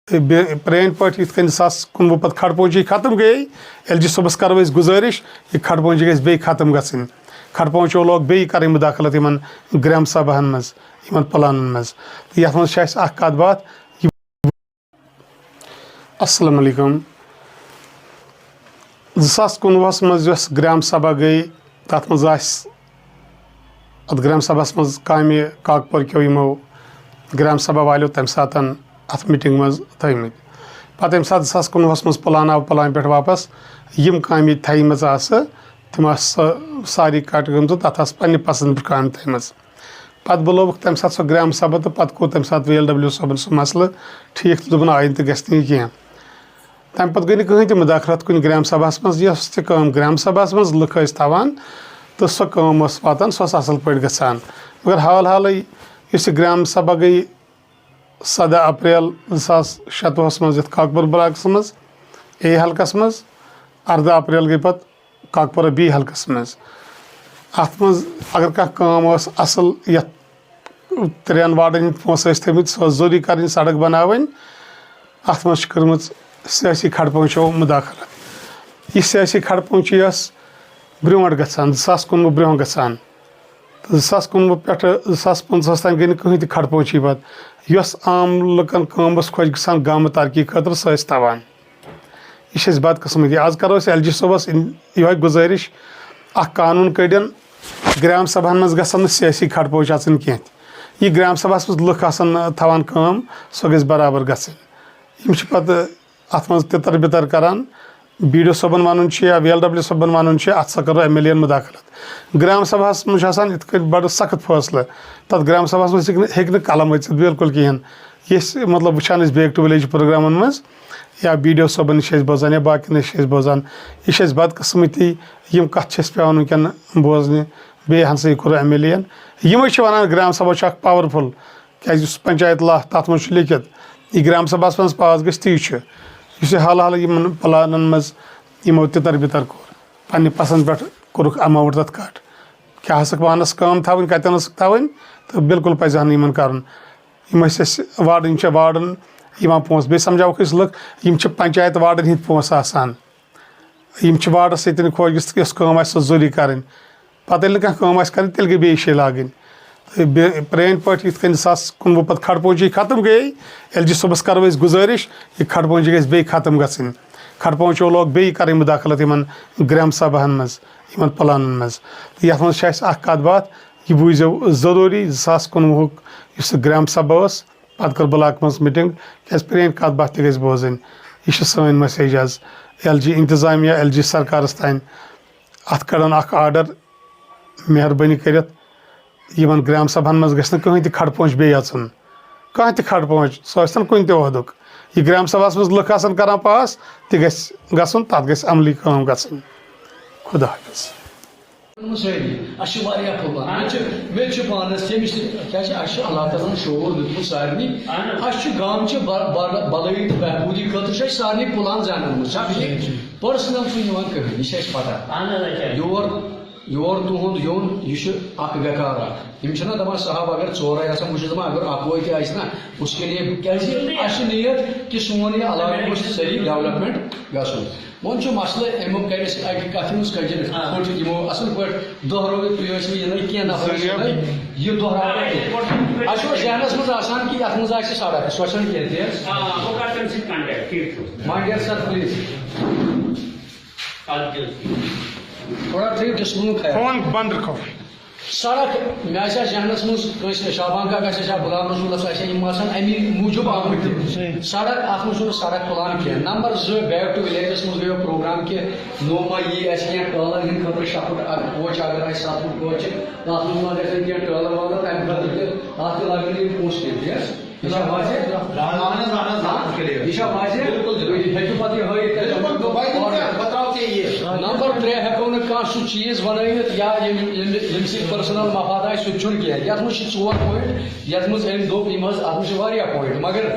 Pirenne پٲٹھۍ یِتھ کٔنۍ 2019 پَتہٕ کھڑ پونچی ختم گٔیے ایل جی صٲبَس کَرو أسۍ گُزٲرِش یہِ کھڑ پونچی گژھِ بیٚیہِ ختم گژھٕنۍ کھڑ پونچو لوگ بیٚیہِ کَرٕنۍ مداخلت یِمن گرام سباہن منٛز یِمن پلانن منٛز تہٕ یَتھ منٛز چھِ اَسہِ اکھ کَتھ باتھ السلام علیکم 2019 منٛز یۄس گرام سبھا گٔیے تَتھ منٛز آسہِ اَتھ گرام سبھَس منٛز کامہِ کاکپوٗرکیو یِمو گرام سبھا والیو تَمہِ ساتہٕ اَتھ میٖٹِنٛگ منٛز تھٲومٕتۍ پَتہٕ ییٚمہِ ساتہٕ 2019 منٛز پلان آو پلان پٮ۪ٹھ واپس یِم کامہِ ییٚتہِ تھایمَژٕ آسہٕ تِم آسہٕ ساری کَٹ گٔمژٕ تَتھ آسہٕ پنٛنہِ پسنٛد پٮ۪ٹھ کامہِ تھایمَژٕ پَتہٕ بُلووُکھ تَمہِ ساتہٕ سۄ گرام سبھا تہٕ پَتہٕ کوٚر تَمہِ ساتہٕ VLW صٲبن سُہ مسلہٕ ٹھیٖک تہٕ دوٚپُن آیِندٕ گژھِ نہٕ یہِ کینٛہہ تَمہِ پَتہٕ گٔے نہٕ کٕہٕنۍ تہِ مداخلت کُنہِ گرام سبھاہَس منٛز یۄس تہِ کٲم گرام سبھاہَس منٛز لُکھ ٲسۍ تھاوان تہٕ سۄ کٲم ٲس واتان سۄ ٲس اَصٕل پٲٹھۍ گژھان مگر حال حالٕے یُس یہِ گرام سبھا گٔیے 7 اپریل 2026 منٛز یَتھ کاکپوٗر بلاکَس منٛز A حلقس منٛز 14 اپریل گٔے پَتہٕ کاکپوٗرا B حلقس منٛز اَتھ منٛز اگر کانٛہہ کٲم ٲس اَصٕل یَتھ 3 واڑن ہِنٛدۍ پونٛسہٕ ٲسۍ تھٲومٕتۍ سۄ ٲس ضروٗری کَرٕنۍ سڑک بَناوٕنۍ اَتھ منٛز چھِ کٔرمٕژ سیٲسی کھڑ پونچو مداخلت یہِ سیٲسی کھڑ پونچی ٲس برونٛٹھ گژھان 2019 برونٛہہ گژھان تہٕ 2019 پٮ۪ٹھٕ 2025 تام گٔے نہٕ کٕہٕنۍ تہِ کھڑ پونچی پَتہٕ یۄس عام لُکن کٲم ٲس خۄش گژھان گامہٕ ترقی خٲطرٕ سۄ ٲسۍ تھاوان یہِ چھِ اَسہِ بدقٕسمتی آز کَرو أسۍ LG صٲبَس یِہوے گُزٲرِش اکھ قانوٗن کٔڑِن گرام سبھاہن منٛز گژھن نہٕ سیٲسی کھڑ پونچ آسٕنۍ کینٛہہ تہِ یہِ گرام سبھاہس منٛز لُکھ آسان تھاوان کٲم سۄ گژھِ برابر گژھٕنۍ یِم چھِ پَتہٕ اَتھ منٛز تِتر بِتر کران BDO صٲبن وَنُن چھُ یا VLW صٲبن وَنُن چھُ اَتھ سا کرو MLA یَن مداخلت گرام سبھاہس منٛز چھُ آسان یِتھ کٔنۍ بَڑٕ سخت فٲصلہٕ تَتھ گرام سبھاہس منٛز ہیٚکہِ نہٕ قلم ؤژھِتھ بالکُل کِہینۍ یہِ أسۍ مطلب وٕچھان أسۍ بیک ٹُو وِلیج پروگرامن منٛز یا BDO صٲبن نِش چھِ أسۍ بوزان یا باقین نِش چھِ أسۍ بوزان یہِ چھِ اَسہِ بدقٕسمتی یِم کَتھٕ چھِ اَسہِ پیٚوان وٕنکیٚن بوزنہِ بیٚیہِ ہسا یہِ کوٚر MLA یَن یِمے چھِ وَنان گرام سبھا چھُ اکھ پاورفُل کیازِ یُس پنچایت لا تَتھ منٛز چھُ لیکھِتھ یہِ گرام سبھاہس منٛز پاس گژھِ تی چھُ یُس یہِ حال حالٕے یِمن پلانن منٛز یِمو تِتر بِتر کوٚر پننہِ پسنٛد پٮ۪ٹھ کوٚرُکھ ایماوُنٹ تَتھ کَٹ کیاہ ٲسٕکھ پانس کٲم تھاوٕنۍ کَتٮ۪ن ٲسٕکھ تھاوٕنۍ تہٕ بالکُل پَزِ ہا نہٕ یِمن کَرُن یِم ٲسۍ اَسہِ وارڈن یِم چھِ وارڈن یِوان پونٛسہٕ بیٚیہِ سمجاوُکھ أسۍ لُکھ یِم چھِ پنچایت وارڈن ہِنٛدۍ پونٛسہٕ آسان یِم چھِ وارڈس ییٚتٮ۪ن خۄش گژھِ یۄس کٲم آسہِ سۄ ضروٗری کَرٕنۍ پَتہٕ ییٚلہِ نہٕ کانٛہہ کٲم آسہِ کَرٕنۍ تیٚلہِ گٔے بیٚیہِ جایہِ لاگٕنۍ تہٕ پرٲنۍ پٲٹھۍ یِتھ کٔنۍ 2019 پَتہٕ کھڑ پونچی ختم گٔیے LG صٲبَس کَرو أسۍ گُزٲرِش یہِ کھڑ پونچی گژھِ بیٚیہِ ختم گژھٕنۍ کھڑ پونچو لوگ بیٚیہِ کَرٕنۍ مداخلت یِمن گرام سباہن منٛز یِمن پلانن منٛز تہٕ یَتھ منٛز چھِ اَسہِ اکھ کَتھ باتھ یہِ بوٗزِو ضروٗری 2019 یُس یہِ گرام سبھا اوس پَتہٕ کٔر بلاک منٛز میٖٹِنٛگ کیازِ پرٲنۍ کَتھ باتھ تہِ گژھِ بوزٕنۍ یہِ چھِ سٲنۍ میسیج حظ LG انتظامیہ LG سرکارس تانۍ اَتھ کَڑن اکھ آرڈر مہربٲنی کٔرِتھ یِمن گرام سباہن منٛز گژھِ نہٕ کٕہٕنۍ تہِ کھڑ پونچ بیٚیہِ اژُن کانٛہہ تہِ کھڑ پونچ سُہ ٲسۍتن کُنہِ تہِ عہدُک یہِ گرام سباہس منٛز لُکھ آسان کران پاس تہِ گژھِ گژھُن تَتھ گژھِ عملی کٲم گژھٕنۍ خدا حافظ اللہ شعور دیُتمُت سارنٕے اَسہِ چھُ گامچہِ بلٲیی تہٕ بہبوٗدی خٲطرٕ چھُ اَسہِ سارنٕے پلان زانان چھا پٔرسنل چھُ یِوان کٕہٕنۍ یہِ چھِ اَسہِ پتہ یور تُہُنٛد یُن یہِ چھُ اکھ بیکار اکھ یِم چھِنہ دپان صاحب اگر ژورے آسان بہٕ چھُس دپان اگر اکوے تہِ آسہِ نا اس کے لیے کیازِ اَسہِ چھِ نیت کہِ سون یہِ علاقہٕ گوٚژھ سٲری ڈیولپمنٹ گژھُن وۄنۍ چھُ مسلہٕ امیُک کَرِ اَسہِ اَکہِ کَتھِ ہٕنٛز کَجہِ پھٕٹ یِمو اَصٕل پٲٹھۍ دۄہرٲوِتھ تُہۍ ٲسِو یِنٕے کینٛہہ نفر یہِ دۄہراوو اَسہِ چھُ ذہنس منٛز آسان کہِ یَتھ منٛز آسہِ سڑک سۄ چھنہٕ کینٛہہ تی حظ مانڈیر سر پلیٖز تھوڑا تھٲیِو ڈِسپلنُک خیال سڑک مےٚ آسہِ ذہنس منٛز کٲنٛسہِ شابان کاک آسہِ یا غلام رسوٗلس آسہِ یِم آسان اَمی موٗجوٗب آمٕتۍ سڑک اَتھ منٛز چھُنہٕ سڑک پلان کینٛہہ نمبر 2 بیک ٹُو وِلیجس منٛز گٔیو پروگرام کہِ نو ما یی اَسہِ کینٛہہ ٹٲلن ہٕنٛدِ خٲطرٕ 6 فُٹ کوچہِ اگر آسہِ 7 فُٹ کوچہِ تَتھ منٛز ما گژھن کینٛہہ ٹٲلہٕ وٲلہٕ تَمہِ خٲطرٕ تہِ تَتھ تہِ لگن یِم پونٛسہٕ کینٛہہ تی حظ یہِ چھا واضح یہِ چھا واضح تُہۍ ہیٚکِو پتہٕ یہِ ہٲیِتھ نمبر 3 ہیٚکو نہٕ کانٛہہ سُہ چیٖز بنٲوِتھ یا ییٚمہِ سۭتۍ پٔرسنل مفاد آسہِ سُہ تہِ چھُنہٕ کینٛہہ یَتھ منٛز چھِ 4 پویِنٹ یَتھ منٛز أمۍ دوٚپ یِم حظ اَتھ منٛز چھِ واریاہ پویِنٹ مگر